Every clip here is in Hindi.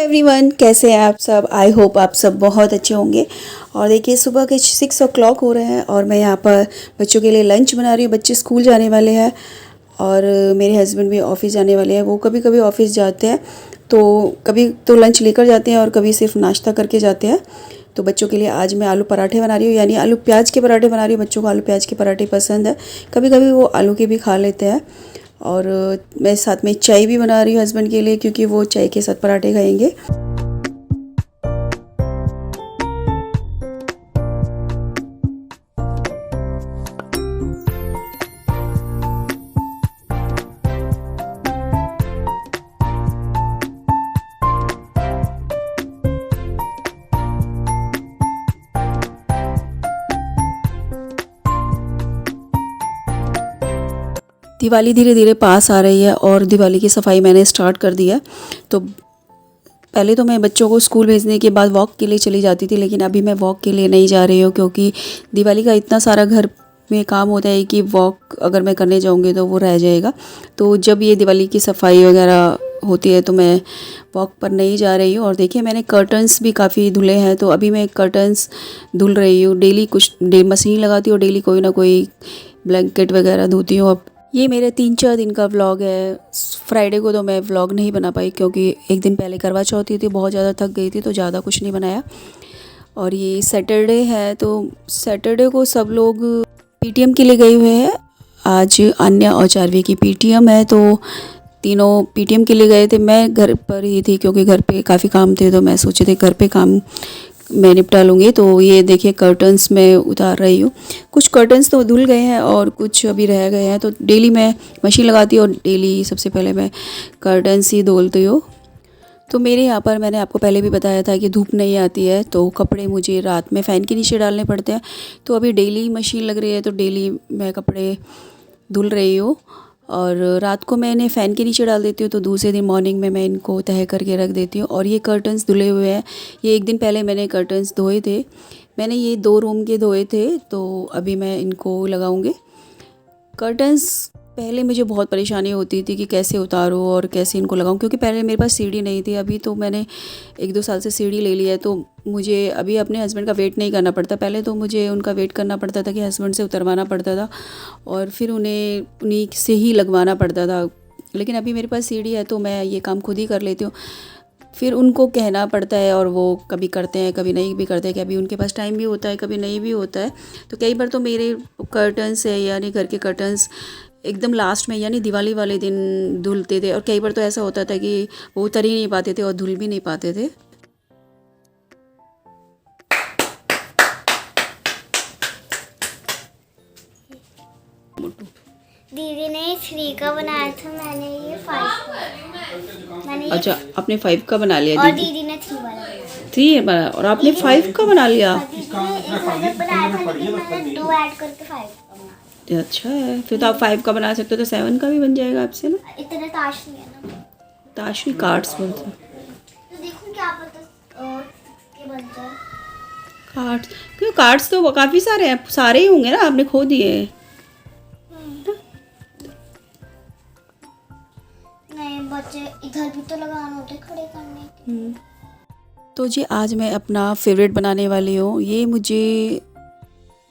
एवरीवन, कैसे हैं आप सब। आई होप आप सब बहुत अच्छे होंगे। और देखिए सुबह के 6 o'clock हो रहे हैं और मैं यहाँ पर बच्चों के लिए लंच बना रही हूँ। बच्चे स्कूल जाने वाले हैं और मेरे हस्बैंड भी ऑफिस जाने वाले हैं। वो कभी कभी ऑफिस जाते हैं तो कभी तो लंच लेकर जाते हैं और कभी सिर्फ नाश्ता करके जाते हैं। तो बच्चों के लिए आज मैं आलू पराठे बना रही हूँ, यानी आलू प्याज के पराठे बना रही हूँ। बच्चों को आलू प्याज के पराठे पसंद है, कभी कभी वो आलू के भी खा लेते हैं। और मैं साथ में चाय भी बना रही हूँ हस्बैंड के लिए, क्योंकि वो चाय के साथ पराठे खाएंगे। दिवाली धीरे धीरे पास आ रही है और दिवाली की सफाई मैंने स्टार्ट कर दिया। तो पहले तो मैं बच्चों को स्कूल भेजने के बाद वॉक के लिए चली जाती थी, लेकिन अभी मैं वॉक के लिए नहीं जा रही हूँ, क्योंकि दिवाली का इतना सारा घर में काम होता है कि वॉक अगर मैं करने जाऊँगी तो वो रह जाएगा। तो जब ये दिवाली की सफाई वगैरह होती है तो मैं वॉक पर नहीं जा रही हूँ। और देखिए मैंने कर्टन्स भी काफ़ी धुले हैं, तो अभी मैं कर्टन्स धुल रही हूँ। डेली कुछ मशीन लगाती हूँ, डेली कोई ना कोई ब्लैंकेट वगैरह धोती हूँ। अब ये मेरे 3-4 दिन का व्लॉग है। फ्राइडे को तो मैं व्लॉग नहीं बना पाई, क्योंकि एक दिन पहले करवा चौथी थी, बहुत ज़्यादा थक गई थी, तो ज़्यादा कुछ नहीं बनाया। और ये सैटरडे है, तो सैटरडे को सब लोग पीटीएम के लिए गए हुए हैं। आज अन्य और चारवी की पीटीएम है, तो तीनों पीटीएम के लिए गए थे। मैं घर पर ही थी, क्योंकि घर पे काफ़ी काम थे, तो मैं सोची थी घर पे काम मैं निपटा लूँगी। तो ये देखिए कर्टन्स मैं उतार रही हूँ। कुछ कर्टन्स तो धुल गए हैं और कुछ अभी रह गए हैं। तो डेली मैं मशीन लगाती हूँ और डेली सबसे पहले मैं कर्टन्स ही धुलती हूँ। तो मेरे यहाँ पर मैंने आपको पहले भी बताया था कि धूप नहीं आती है, तो कपड़े मुझे रात में फ़ैन के नीचे डालने पड़ते हैं। तो अभी डेली मशीन लग रही है, तो डेली मैं कपड़े धुल रही हूँ। और रात को मैंने फ़ैन के नीचे डाल देती हूँ, तो दूसरे दिन मॉर्निंग में मैं इनको तह करके रख देती हूँ। और ये कर्टन्स धुले हुए हैं। ये एक दिन पहले मैंने कर्टन्स धोए थे। मैंने ये 2 रूम के धोए थे, तो अभी मैं इनको लगाऊंगी। कर्टन्स पहले मुझे बहुत परेशानी होती थी कि कैसे उतारूँ और कैसे इनको लगाऊं, क्योंकि पहले मेरे पास सीढ़ी नहीं थी। अभी तो मैंने 1-2 साल से सीढ़ी ले ली है, तो मुझे अभी अपने हस्बैंड का वेट नहीं करना पड़ता। पहले तो मुझे उनका वेट करना पड़ता था कि हस्बैंड से उतरवाना पड़ता था और फिर उन्हीं से ही लगवाना पड़ता था। लेकिन अभी मेरे पास सीढ़ी है, तो मैं ये काम खुद ही कर लेती हूँ। फिर उनको कहना पड़ता है और वो कभी करते हैं कभी नहीं भी करते हैं, कि अभी उनके पास टाइम भी होता है, कभी नहीं भी होता है। तो कई बार तो मेरे कर्टन्स है, यानी घर के कर्टन्स एकदम लास्ट में, यानी दिवाली वाले दिन धुलते थे। और कई बार तो ऐसा होता था कि वो उतर ही नहीं पाते थे और धुल भी नहीं पाते थे। दीदी ने 3 का बनाया था, मैंने ये 5 का। अच्छा, आपने 5 का बना लिया। और दीदी ने 3 वाला बनाया। 3 बना और आपने 5 का बना लिया। दीदी ने एक अलग बनाया था, लेकिन मैंने 2 ऐड करके 5 का बनाया। अच्छा है, फिर तो आप 5 का बना सकते हो, तो 7 का भी बन जाएगा आपसे ना। इतने ताश नहीं है ना, ताश भी कार्ड्स बोलते हैं। तो देखो क्या पता के बनता है। कार्ड्स क्यों? कार्ड्स तो काफ़ी सारे हैं, सारे ही होंगे ना, आपने खो दिए। नहीं, बच्चे इधर भी तो लगाना होता है खड़े करने के। तो जी आज मैं अपना फेवरेट बनाने वाली हूँ। ये मुझे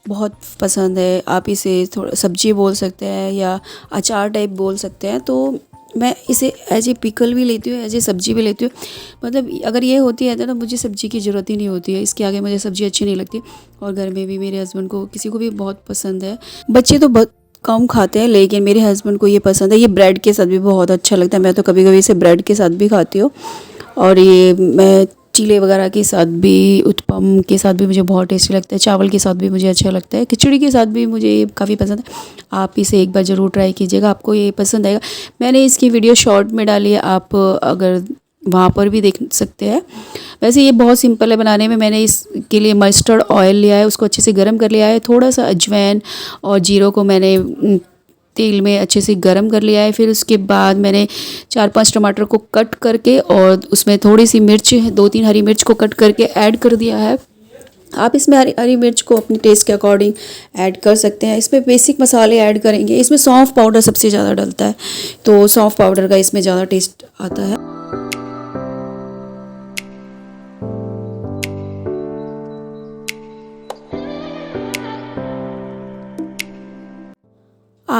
बहुत पसंद है। आप इसे थोड़ा सब्जी बोल सकते हैं या अचार टाइप बोल सकते हैं। तो मैं इसे एज ए पिकल भी लेती हूँ, एज ए सब्जी भी लेती हूँ। मतलब अगर ये होती है तो मुझे सब्जी की ज़रूरत ही नहीं होती है। इसके आगे मुझे सब्जी अच्छी नहीं लगती। और घर में भी मेरे हस्बैंड को किसी को भी बहुत पसंद है। बच्चे तो बहुत कम खाते हैं, लेकिन मेरे हस्बैंड को ये पसंद है। ये ब्रेड के साथ भी बहुत अच्छा लगता है। मैं तो कभी कभी इसे ब्रेड के साथ भी खाती हूँ। और ये मैं चीले वगैरह के साथ भी, उत्पम के साथ भी मुझे बहुत टेस्टी लगता है। चावल के साथ भी मुझे अच्छा लगता है। खिचड़ी के साथ भी मुझे ये काफ़ी पसंद है। आप इसे एक बार ज़रूर ट्राई कीजिएगा, आपको ये पसंद आएगा। मैंने इसकी वीडियो शॉर्ट में डाली है, आप अगर वहाँ पर भी देख सकते हैं। वैसे ये बहुत सिंपल है बनाने में। मैंने इसके लिए मस्टर्ड ऑयल लिया है, उसको अच्छे से गर्म कर लिया है। थोड़ा सा अजवाइन और जीरो को मैंने तेल में अच्छे से गरम कर लिया है। फिर उसके बाद मैंने 4-5 टमाटर को कट करके और उसमें थोड़ी सी मिर्च, 2-3 हरी मिर्च को कट करके ऐड कर दिया है। आप इसमें हरी मिर्च को अपने टेस्ट के अकॉर्डिंग ऐड कर सकते हैं। इसमें बेसिक मसाले ऐड करेंगे। इसमें सौंफ पाउडर सबसे ज़्यादा डलता है, तो सौंफ पाउडर का इसमें ज़्यादा टेस्ट आता है।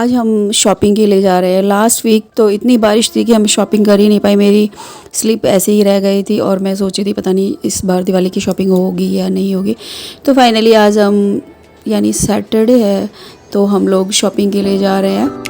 आज हम शॉपिंग के लिए जा रहे हैं। लास्ट वीक तो इतनी बारिश थी कि हम शॉपिंग कर ही नहीं पाए, मेरी स्लिप ऐसे ही रह गई थी और मैं सोची थी पता नहीं इस बार दिवाली की शॉपिंग होगी या नहीं होगी। तो फाइनली आज हम यानी सैटरडे है तो हम लोग शॉपिंग के लिए जा रहे हैं।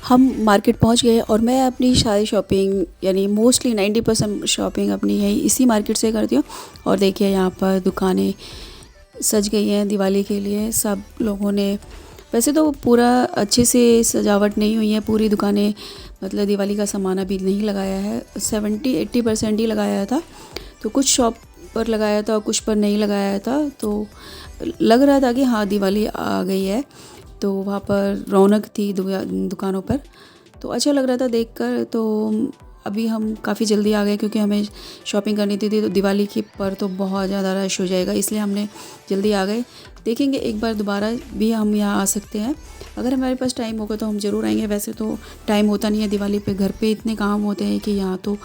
हम मार्केट पहुंच गए और मैं अपनी सारी शॉपिंग यानी मोस्टली 90% शॉपिंग अपनी है इसी मार्केट से करती हूँ। और देखिए यहाँ पर दुकानें सज गई हैं दिवाली के लिए। सब लोगों ने वैसे तो पूरा अच्छे से सजावट नहीं हुई है, पूरी दुकानें मतलब दिवाली का सामान अभी नहीं लगाया है, 70-80% ही लगाया था। तो कुछ शॉप पर लगाया था और कुछ पर नहीं लगाया था, तो लग रहा था कि हाँ दिवाली आ गई है। तो वहाँ पर रौनक थी दुकानों पर, तो अच्छा लग रहा था देखकर। तो अभी हम काफ़ी जल्दी आ गए क्योंकि हमें शॉपिंग करनी थी तो दिवाली की पर तो बहुत ज़्यादा रश हो जाएगा, इसलिए हमने जल्दी आ गए। देखेंगे एक बार दोबारा भी हम यहाँ आ सकते हैं, अगर हमारे पास टाइम होगा तो हम ज़रूर आएंगे। वैसे तो टाइम होता नहीं है दिवाली पे, घर पे इतने काम होते हैं कि यहाँ तो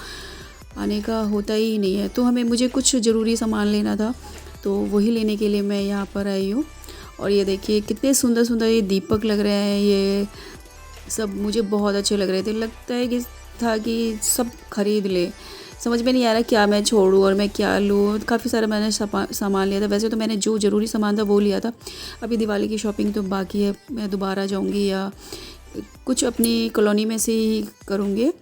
आने का होता ही नहीं है। तो मुझे कुछ ज़रूरी सामान लेना था, तो वही लेने के लिए मैं यहाँ पर आई हूँ। और ये देखिए कितने सुंदर सुंदर ये दीपक लग रहे हैं, ये सब मुझे बहुत अच्छे लग रहे थे। लगता है कि सब खरीद ले, समझ में नहीं आ रहा क्या मैं छोड़ूं और मैं क्या लूँ। काफ़ी सारा मैंने सामान लिया था। वैसे तो मैंने जो ज़रूरी सामान था वो लिया था, अभी दिवाली की शॉपिंग तो बाकी है, मैं दोबारा जाऊँगी या कुछ अपनी कॉलोनी में से ही करूँगी।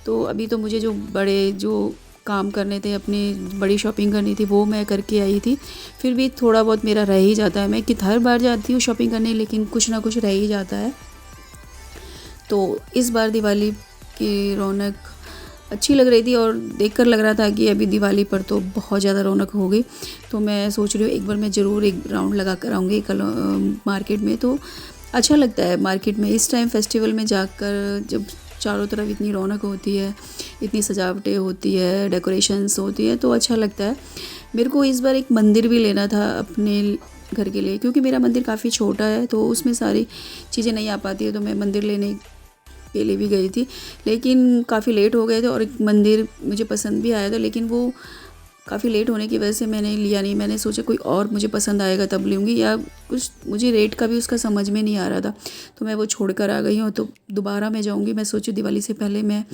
तो अभी तो मुझे जो काम करने थे, अपनी बड़ी शॉपिंग करनी थी वो मैं करके आई थी। फिर भी थोड़ा बहुत मेरा रह ही जाता है, मैं हर बार जाती हूँ शॉपिंग करने लेकिन कुछ ना कुछ रह ही जाता है। तो इस बार दिवाली की रौनक अच्छी लग रही थी और देखकर लग रहा था कि अभी दिवाली पर तो बहुत ज़्यादा रौनक हो गई। तो मैं सोच रही हूँ एक बार मैं ज़रूर एक राउंड लगा कर आऊँगी मार्केट में। तो अच्छा लगता है मार्केट में इस टाइम फेस्टिवल में जाकर, जब चारों तरफ इतनी रौनक होती है, इतनी सजावटें होती है, डेकोरेशंस होती है, तो अच्छा लगता है। मेरे को इस बार एक मंदिर भी लेना था अपने घर के लिए, क्योंकि मेरा मंदिर काफ़ी छोटा है तो उसमें सारी चीज़ें नहीं आ पाती है। तो मैं मंदिर लेने के लिए भी गई थी लेकिन काफ़ी लेट हो गए थे और एक मंदिर मुझे पसंद भी आया था, लेकिन वो काफ़ी लेट होने की वजह से मैंने लिया नहीं। मैंने सोचा कोई और मुझे पसंद आएगा तब लूँगी, या कुछ मुझे रेट का भी उसका समझ में नहीं आ रहा था, तो मैं वो छोड़ कर आ गई हूँ। तो दोबारा मैं जाऊँगी, मैं सोची दिवाली से पहले मैं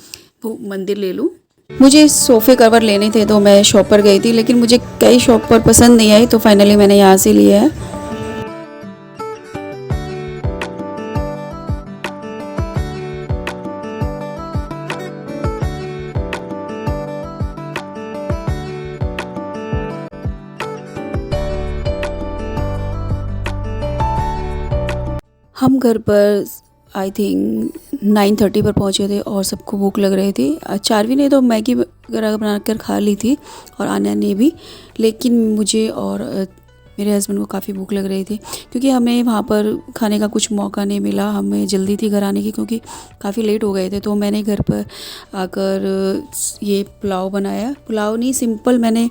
वो मंदिर ले लूँ। मुझे सोफ़े कवर लेने थे तो मैं शॉप पर गई थी, लेकिन मुझे कई शॉप पर पसंद नहीं आई, तो फाइनली मैंने यहाँ से लिया है। हम घर पर आई थिंक 9:30 पर पहुँचे थे और सबको भूख लग रही थी। चारवी ने तो मैगी वगैरह बनाकर खा ली थी और आन्या ने भी, लेकिन मुझे और मेरे हस्बैंड को काफ़ी भूख लग रही थी क्योंकि हमें वहाँ पर खाने का कुछ मौका नहीं मिला। हमें जल्दी थी घर आने की क्योंकि काफ़ी लेट हो गए थे। तो मैंने घर पर आकर ये पुलाव बनाया, पुलाव नहीं सिंपल, मैंने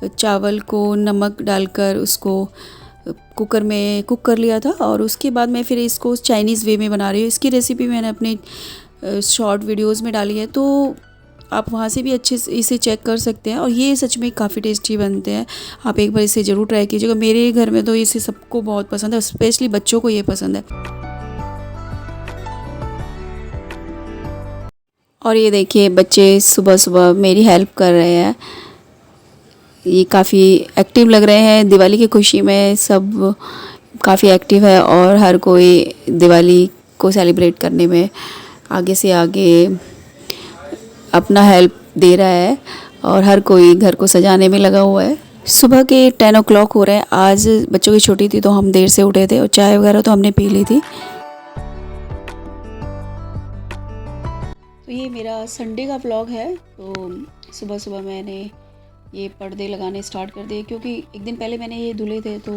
चावल को नमक डालकर उसको कुकर में कुक कर लिया था और उसके बाद मैं फिर इसको चाइनीज़ वे में बना रही हूँ। इसकी रेसिपी मैंने अपने शॉर्ट वीडियोस में डाली है, तो आप वहाँ से भी अच्छे से इसे चेक कर सकते हैं। और ये सच में काफ़ी टेस्टी बनते हैं, आप एक बार इसे ज़रूर ट्राई कीजिएगा। मेरे घर में तो इसे सबको बहुत पसंद है, स्पेशली बच्चों को ये पसंद है। और ये देखिए बच्चे सुबह सुबह मेरी हेल्प कर रहे हैं, ये काफ़ी एक्टिव लग रहे हैं। दिवाली की खुशी में सब काफ़ी एक्टिव है और हर कोई दिवाली को सेलिब्रेट करने में आगे से आगे अपना हेल्प दे रहा है और हर कोई घर को सजाने में लगा हुआ है। सुबह के 10 o'clock हो रहे हैं। आज बच्चों की छुट्टी थी तो हम देर से उठे थे और चाय वगैरह तो हमने पी ली थी। तो ये मेरा संडे का व्लॉग है। तो सुबह सुबह मैंने ये पर्दे लगाने स्टार्ट कर दिए क्योंकि एक दिन पहले मैंने ये धुले थे, तो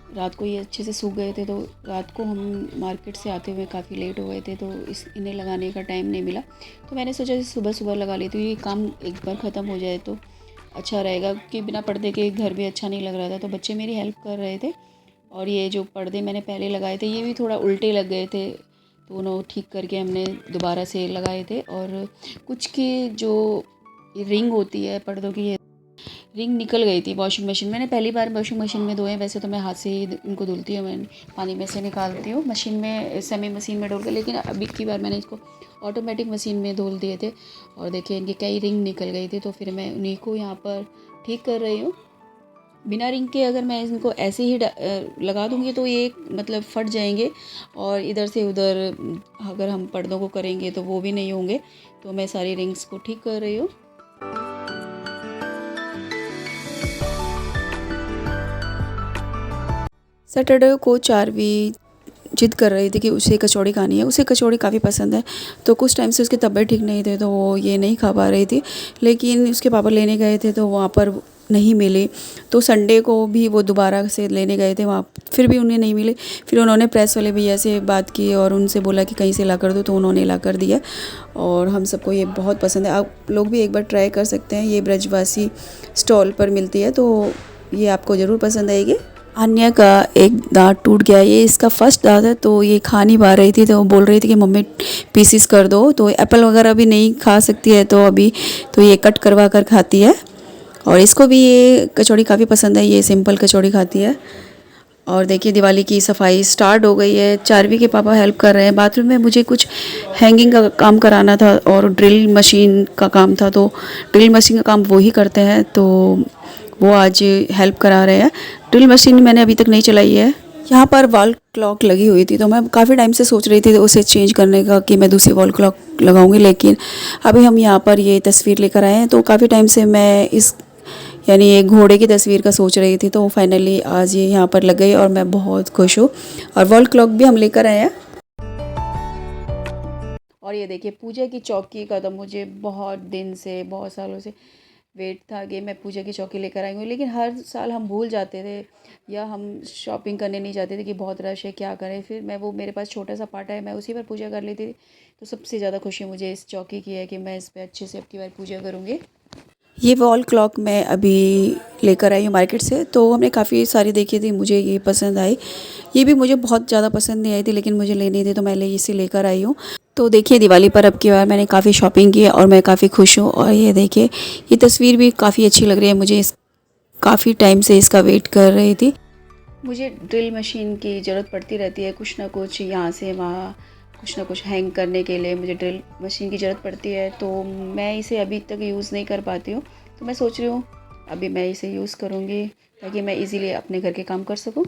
रात को ये अच्छे से सूख गए थे, तो रात को हम मार्केट से आते हुए काफ़ी लेट हो गए थे, तो इन्हें लगाने का टाइम नहीं मिला। तो मैंने सोचा सुबह सुबह लगा लेती हूँ, ये काम एक बार ख़त्म हो जाए तो अच्छा रहेगा, क्योंकि बिना पर्दे के घर भी अच्छा नहीं लग रहा था। तो बच्चे मेरी हेल्प कर रहे थे, और ये जो पर्दे मैंने पहले लगाए थे ये भी थोड़ा उल्टे लग गए थे, तो उन्होंने ठीक करके हमने दोबारा से लगाए थे। और कुछ की जो रिंग होती है पर्दों की, रिंग निकल गई थी वॉशिंग मशीन। मैंने पहली बार वॉशिंग मशीन में धोए, वैसे तो मैं हाथ से ही इनको धुलती हूँ, मैं पानी में से निकालती हूँ मशीन में, सेमी मशीन में डोल कर, लेकिन अभी की बार मैंने इसको ऑटोमेटिक मशीन में धुल दिए थे। और देखिए इनकी कई रिंग निकल गई थी, तो फिर मैं उन्हीं को यहाँ पर ठीक कर रही हूँ। बिना रिंग के अगर मैं इनको ऐसे ही लगा दूँगी तो ये मतलब फट जाएंगे, और इधर से उधर अगर हम पर्दों को करेंगे तो वो भी नहीं होंगे। तो मैं सारी रिंग्स को ठीक कर रही हूँ। सैटरडे को चारवी जिद कर रही थी कि उसे कचौड़ी खानी है, उसे कचौड़ी काफ़ी पसंद है। तो कुछ टाइम से उसकी तबीयत ठीक नहीं थी, तो वो ये नहीं खा पा रही थी, लेकिन उसके पापा लेने गए थे तो वहाँ पर नहीं मिले। तो संडे को भी वो दोबारा से लेने गए थे वहाँ, फिर भी उन्हें नहीं मिले। फिर उन्होंने प्रेस वाले भैया से बात की और उनसे बोला कि कहीं से ला कर दो, तो उन्होंने ला कर दिया। और हम सबको ये बहुत पसंद है, आप लोग भी एक बार ट्राई कर सकते हैं। ये ब्रजवासी स्टॉल पर मिलती है, तो ये आपको ज़रूर पसंद आएगी। अन्य का एक दांत टूट गया, ये इसका फर्स्ट दांत है, तो ये खा नहीं पा रही थी, तो बोल रही थी कि मम्मी पीसीस कर दो। तो एप्पल वगैरह भी नहीं खा सकती है, तो अभी तो ये कट करवा कर खाती है। और इसको भी ये कचौड़ी काफ़ी पसंद है, ये सिंपल कचौड़ी खाती है। और देखिए दिवाली की सफाई स्टार्ट हो गई है, चारवी के पापा हेल्प कर रहे हैं। बाथरूम में मुझे कुछ हैंगिंग का काम कराना था और ड्रिल मशीन का काम था, तो ड्रिल मशीन का काम वो ही करते हैं, तो वो आज हेल्प करा रहे हैं। ड्रिल मशीन मैंने अभी तक नहीं चलाई है। यहाँ पर वॉल क्लॉक लगी हुई थी, तो मैं काफ़ी टाइम से सोच रही थी उसे चेंज करने का कि मैं दूसरी वॉल क्लॉक लगाऊंगी, लेकिन अभी हम यहाँ पर ये तस्वीर लेकर आए हैं। तो काफ़ी टाइम से मैं इस यानी एक घोड़े की तस्वीर का सोच रही थी, तो फाइनली आज ये यहाँ पर लग गई और मैं बहुत खुश हूँ। और वॉल क्लॉक भी हम लेकर आए हैं। और ये देखिए पूजा की चौकी का तो मुझे बहुत दिन से, बहुत सालों से वेट था कि मैं पूजा की चौकी लेकर आई हूँ, लेकिन हर साल हम भूल जाते थे या हम शॉपिंग करने नहीं जाते थे कि बहुत रश है क्या करें। फिर मैं वो मेरे पास छोटा सा पाटा है, मैं उसी पर पूजा कर लेती थी। तो सबसे ज़्यादा खुशी मुझे इस चौकी की है कि मैं इस पर अच्छे से अब की बार पूजा करूँगी। ये वॉल क्लॉक मैं अभी लेकर आई हूँ मार्केट से, तो हमने काफ़ी सारी देखी थी, मुझे ये पसंद आई। ये भी मुझे बहुत ज़्यादा पसंद नहीं आई थी, लेकिन मुझे लेनी थी, तो मैं इसे लेकर आई हूँ। तो देखिए दिवाली पर अब की बार मैंने काफ़ी शॉपिंग की है और मैं काफ़ी खुश हूँ। और ये देखिए ये तस्वीर भी काफ़ी अच्छी लग रही है मुझे, इस काफ़ी टाइम से इसका वेट कर रही थी। मुझे ड्रिल मशीन की ज़रूरत पड़ती रहती है, कुछ ना कुछ यहाँ से वहाँ, कुछ ना कुछ हैंग करने के लिए मुझे ड्रिल मशीन की ज़रूरत पड़ती है। तो मैं इसे अभी तक यूज़ नहीं कर पाती हूँ, तो मैं सोच रही हूँ अभी मैं इसे यूज़ करूँगी ताकि मैं इजीली अपने घर के काम कर सकूँ।